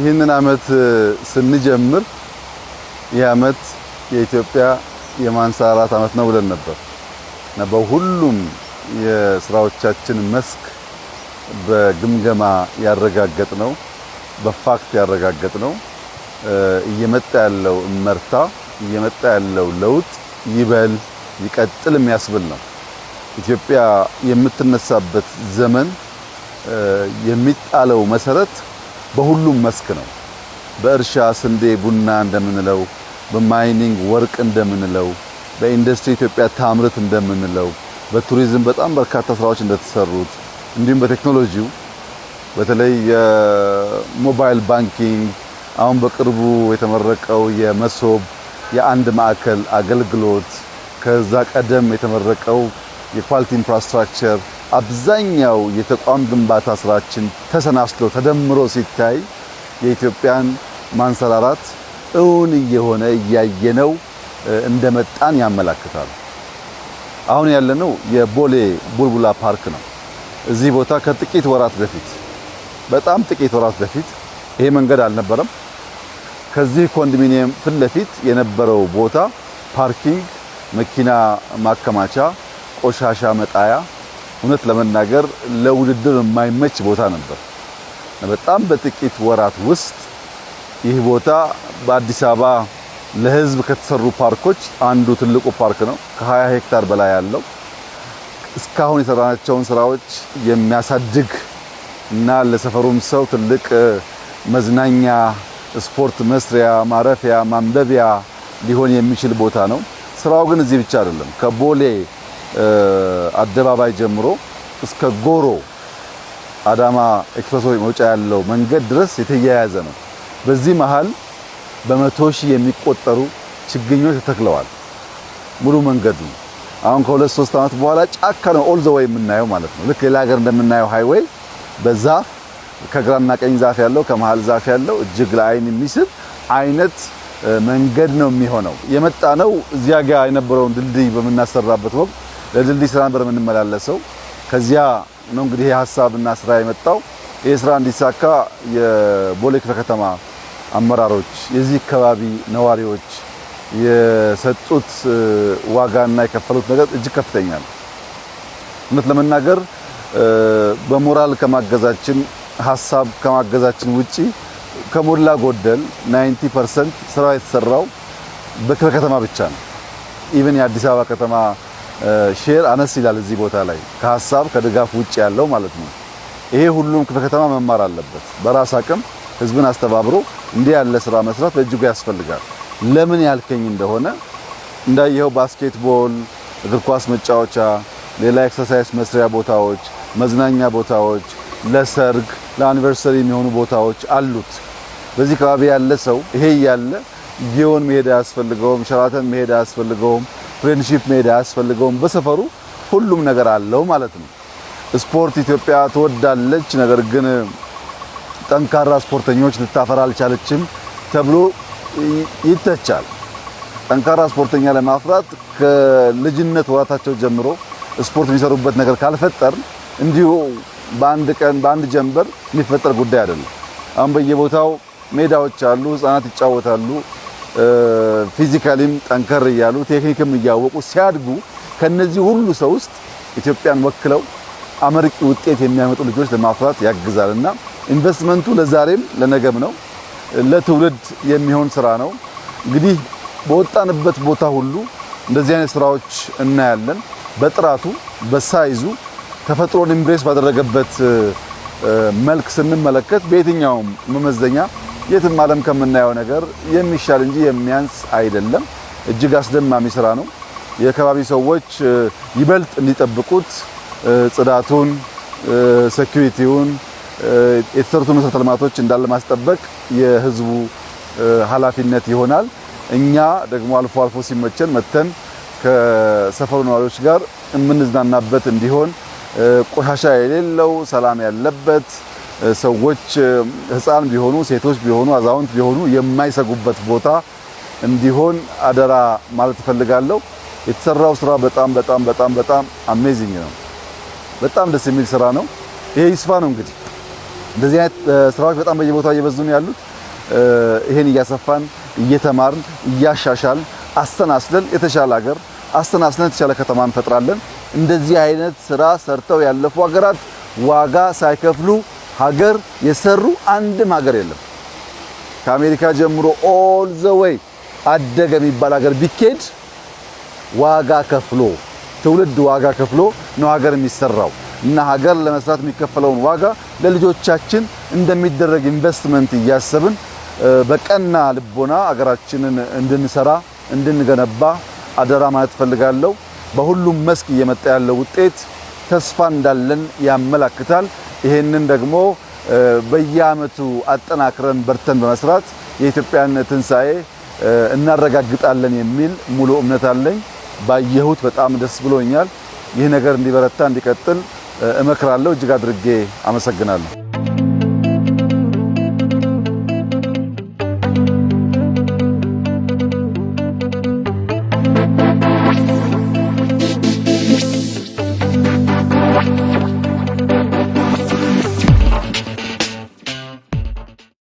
ይህንን አመት ስንጀምር ይህ አመት የኢትዮጵያ የማንሰራራት አመት ነው ብለን ነበር እና በሁሉም የስራዎቻችን መስክ በግምገማ ያረጋገጥነው በፋክት ያረጋገጥነው እየመጣ ያለው እመርታ እየመጣ ያለው ለውጥ ይበል ይቀጥል የሚያስብል ነው። ኢትዮጵያ የምትነሳበት ዘመን የሚጣለው መሰረት በሁሉም መስክ ነው። በእርሻ ስንዴ፣ ቡና እንደምንለው፣ በማይኒንግ ወርቅ እንደምንለው፣ በኢንዱስትሪ ኢትዮጵያ ታምርት እንደምንለው፣ በቱሪዝም በጣም በርካታ ስራዎች እንደተሰሩት እንዲሁም በቴክኖሎጂው በተለይ የሞባይል ባንኪንግ አሁን በቅርቡ የተመረቀው የመሶብ የአንድ ማዕከል አገልግሎት ከዛ ቀደም የተመረቀው የኳሊቲ ኢንፍራስትራክቸር አብዛኛው የተቋም ግንባታ ስራችን ተሰናስሎ ተደምሮ ሲታይ የኢትዮጵያን ማንሰራራት እውን እየሆነ እያየነው እንደመጣን ያመለክታል። አሁን ያለነው የቦሌ ቡልቡላ ፓርክ ነው። እዚህ ቦታ ከጥቂት ወራት በፊት በጣም ጥቂት ወራት በፊት ይሄ መንገድ አልነበረም። ከዚህ ኮንዶሚኒየም ፊት ለፊት የነበረው ቦታ ፓርኪንግ፣ መኪና ማከማቻ፣ ቆሻሻ መጣያ እውነት ለመናገር ለውድድር የማይመች ቦታ ነበር። በጣም በጥቂት ወራት ውስጥ ይህ ቦታ በአዲስ አበባ ለህዝብ ከተሰሩ ፓርኮች አንዱ ትልቁ ፓርክ ነው። ከ20 ሄክታር በላይ ያለው እስካሁን የሰራናቸውን ስራዎች የሚያሳድግ እና ለሰፈሩም ሰው ትልቅ መዝናኛ፣ ስፖርት መስሪያ፣ ማረፊያ፣ ማንበቢያ ሊሆን የሚችል ቦታ ነው። ስራው ግን እዚህ ብቻ አይደለም። ከቦሌ አደባባይ ጀምሮ እስከ ጎሮ አዳማ ኤክስፕሬስ መውጫ ያለው መንገድ ድረስ የተያያዘ ነው። በዚህ መሃል በመቶ ሺህ የሚቆጠሩ ችግኞች ተተክለዋል። ሙሉ መንገዱ አሁን ከ2-3 አመት በኋላ ጫካ ነው ኦል ዘ ዌይ የምናየው ማለት ነው። ልክ ሌላ ሀገር እንደምናየው ሃይዌይ በዛፍ ከግራና ቀኝ ዛፍ ያለው ከመሃል ዛፍ ያለው እጅግ ለአይን የሚስብ አይነት መንገድ ነው የሚሆነው። የመጣ ነው እዚያ ጋር የነበረውን ድልድይ በመናሰራበት ወቅት ለድልድይ ስራ ነበር የምንመላለሰው። ከዚያ ነው እንግዲህ ሐሳብና ስራ የመጣው። ይህ ስራ እንዲሳካ የቦሌ ክፍለ ከተማ አመራሮች፣ የዚህ አካባቢ ነዋሪዎች የሰጡት ዋጋና የከፈሉት ነገር እጅግ ከፍተኛ ነው። እውነት ለመናገር በሞራል ከማገዛችን ሐሳብ ከማገዛችን ውጪ ከሞላ ጎደል 90% ስራ የተሰራው በክፍለ ከተማ ብቻ ነው። ኢቭን የአዲስ አበባ ከተማ ሼር አነስ ይላል እዚህ ቦታ ላይ ከሐሳብ ከድጋፍ ውጪ ያለው ማለት ነው። ይሄ ሁሉም ክፍለ ከተማ መማር አለበት። በራስ አቅም ህዝብን አስተባብሮ እንዲህ ያለ ስራ መስራት በእጅጉ ያስፈልጋል። ለምን ያልከኝ እንደሆነ እንዳየኸው ባስኬትቦል፣ እግር ኳስ መጫወቻ፣ ሌላ ኤክሰርሳይዝ መስሪያ ቦታዎች፣ መዝናኛ ቦታዎች፣ ለሰርግ ለአኒቨርሰሪ የሚሆኑ ቦታዎች አሉት። በዚህ አካባቢ ያለ ሰው ይሄ ያለ ጊዮን መሄድ አያስፈልገውም፣ ሸራተን መሄድ አያስፈልገውም፣ ፍሬንድሺፕ መሄድ አያስፈልገውም። በሰፈሩ ሁሉም ነገር አለው ማለት ነው። ስፖርት ኢትዮጵያ ትወዳለች፣ ነገር ግን ጠንካራ ስፖርተኞች ልታፈራ አልቻለችም ተብሎ ይተቻል። ጠንካራ ስፖርተኛ ለማፍራት ከልጅነት ወራታቸው ጀምሮ ስፖርት የሚሰሩበት ነገር ካልፈጠር እንዲሁ በአንድ ቀን በአንድ ጀንበር የሚፈጠር ጉዳይ አይደለም። አሁን በየቦታው ሜዳዎች አሉ፣ ህፃናት ይጫወታሉ። ፊዚካሊም ጠንከር እያሉ ቴክኒክም እያወቁ ሲያድጉ ከነዚህ ሁሉ ሰው ውስጥ ኢትዮጵያን ወክለው አመርቂ ውጤት የሚያመጡ ልጆች ለማፍራት ያግዛልና ኢንቨስትመንቱ ለዛሬም ለነገም ነው። ለትውልድ የሚሆን ስራ ነው። እንግዲህ በወጣንበት ቦታ ሁሉ እንደዚህ አይነት ስራዎች እናያለን። በጥራቱ በሳይዙ ተፈጥሮን ኢምብሬስ ባደረገበት መልክ ስንመለከት በየትኛውም መመዘኛ የትም ዓለም ከምናየው ነገር የሚሻል እንጂ የሚያንስ አይደለም። እጅግ አስደማሚ ስራ ነው። የአካባቢ ሰዎች ይበልጥ እንዲጠብቁት ጽዳቱን፣ ሴኩሪቲውን፣ የተሰሩት መሰረተ ልማቶች እንዳለ ማስጠበቅ የህዝቡ ኃላፊነት ይሆናል። እኛ ደግሞ አልፎ አልፎ ሲመቸን መተን ከሰፈሩ ነዋሪዎች ጋር የምንዝናናበት እንዲሆን ቆሻሻ የሌለው ሰላም ያለበት ሰዎች ህፃን ቢሆኑ ሴቶች ቢሆኑ አዛውንት ቢሆኑ የማይሰጉበት ቦታ እንዲሆን አደራ ማለት እፈልጋለሁ። የተሰራው ስራ በጣም በጣም በጣም በጣም አሜዚንግ ነው። በጣም ደስ የሚል ስራ ነው። ይሄ ይስፋ ነው እንግዲህ እንደዚህ አይነት ስራዎች በጣም በየቦታው እየበዙ ነው ያሉት። ይሄን እያሰፋን እየተማርን እያሻሻልን አስተናስለን የተሻለ ሀገር አስተናስለን የተሻለ ከተማ እንፈጥራለን። እንደዚህ አይነት ስራ ሰርተው ያለፉ ሀገራት ዋጋ ሳይከፍሉ ሀገር የሰሩ አንድም ሀገር የለም። ከአሜሪካ ጀምሮ ኦል ዘ ዌይ አደገ የሚባል ሀገር ቢኬድ ዋጋ ከፍሎ ትውልድ ዋጋ ከፍሎ ነው ሀገር የሚሰራው እና ሀገር ለመስራት የሚከፈለውን ዋጋ ለልጆቻችን እንደሚደረግ ኢንቨስትመንት እያሰብን በቀና ልቦና ሀገራችንን እንድንሰራ እንድንገነባ አደራ ማለት ፈልጋለሁ። በሁሉም መስክ እየመጣ ያለው ውጤት ተስፋ እንዳለን ያመላክታል። ይሄንን ደግሞ በየአመቱ አጠናክረን በርተን በመስራት የኢትዮጵያን ትንሳኤ እናረጋግጣለን የሚል ሙሉ እምነት አለኝ። ባየሁት በጣም ደስ ብሎኛል። ይህ ነገር እንዲበረታ እንዲቀጥል እመክራለሁ። እጅግ አድርጌ አመሰግናለሁ።